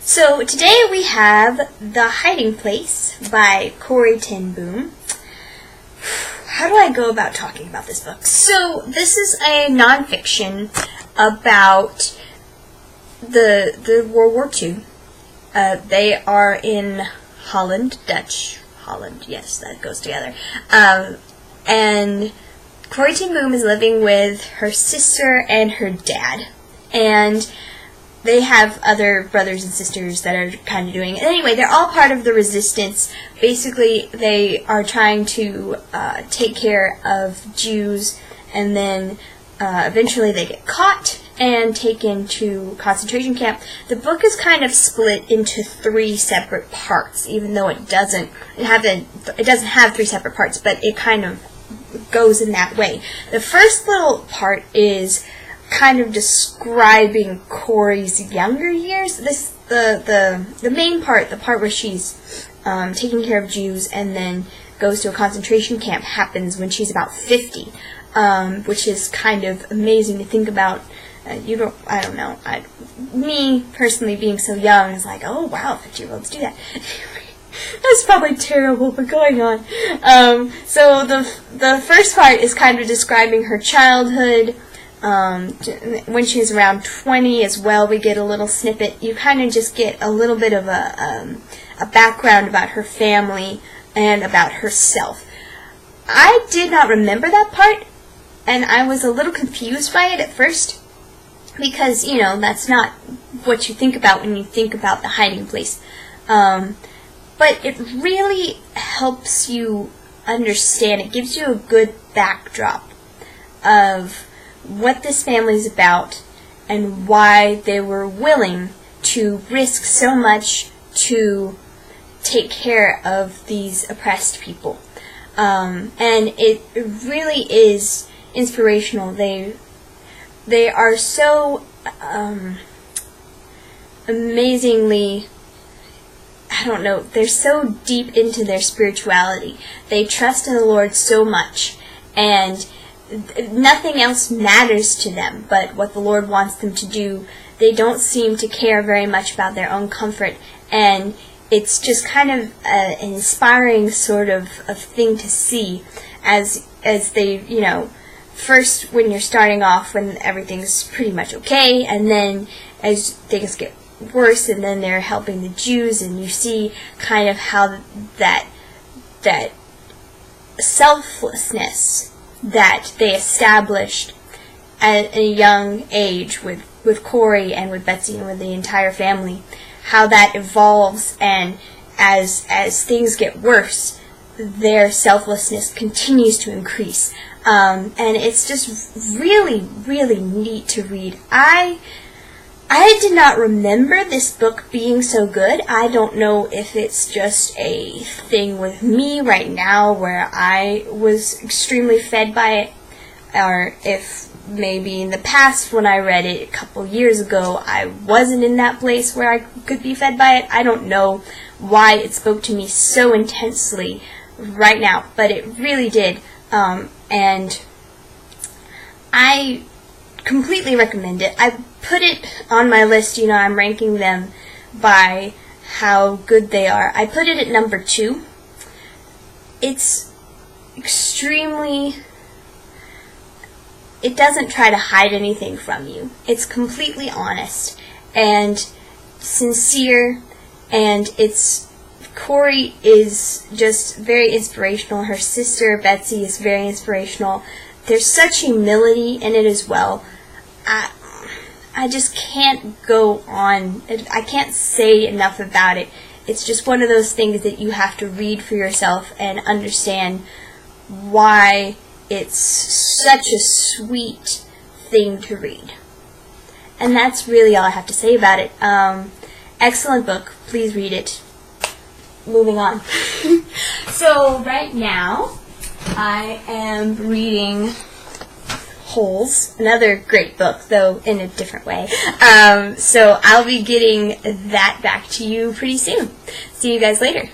So today we have The Hiding Place by Corrie Ten Boom. How do I go about talking about this book? So this is a nonfiction about the World War II. They are in Holland, Holland, yes, that goes together. And Corrie Ten Boom is living with her sister and her dad. And they have other brothers and sisters that are kind of doing it. Anyway, they're all part of the resistance. Basically, they are trying to take care of Jews, and then eventually they get caught and taken to concentration camp. The book is kind of split into 3 separate parts, even though it doesn't have 3 separate parts, but it kind of goes in that way. The first little part is kind of describing Corrie's younger years. The main part, the part where she's taking care of Jews and then goes to a concentration camp, happens when she's about 50, which is kind of amazing to think about. I don't know. Me personally, being so young, is like, oh wow, 50-year-olds do that. That's probably terrible, but going on. So the first part is kind of describing her childhood. When she was around 20 as well, we get a little snippet. You kind of just get a little bit of a background about her family and about herself. I did not remember that part, and I was a little confused by it at first, because, you know, that's not what you think about when you think about The Hiding Place. But it really helps you understand. It gives you a good backdrop of what this family is about and why they were willing to risk so much to take care of these oppressed people. And it really is inspirational. They are so amazingly, I don't know, they're so deep into their spirituality. They trust in the Lord so much, and nothing else matters to them but what the Lord wants them to do. They don't seem to care very much about their own comfort, and it's just kind of an inspiring sort of thing to see as they, you know, first when you're starting off when everything's pretty much okay, and then as things get worse, and then they're helping the Jews, and you see kind of how that selflessness that they established at a young age with Corrie and with Betsy and with the entire family, how that evolves, and as things get worse, their selflessness continues to increase. And it's just really, really neat to read. I did not remember this book being so good. I don't know if it's just a thing with me right now where I was extremely fed by it, or if maybe in the past when I read it a couple years ago I wasn't in that place where I could be fed by it. I don't know why it spoke to me so intensely right now, but it really did. And I completely recommend it. I put it on my list, you know, I'm ranking them by how good they are. I put it at number 2. It's extremely, it doesn't try to hide anything from you. It's completely honest and sincere, and Corrie is just very inspirational. Her sister Betsy is very inspirational. There's such humility in it as well. I just can't go on. I can't say enough about it. It's just one of those things that you have to read for yourself and understand why it's such a sweet thing to read. And that's really all I have to say about it. Excellent book. Please read it. Moving on. So right now I am reading Holes, another great book, though in a different way. So I'll be getting that back to you pretty soon. See you guys later.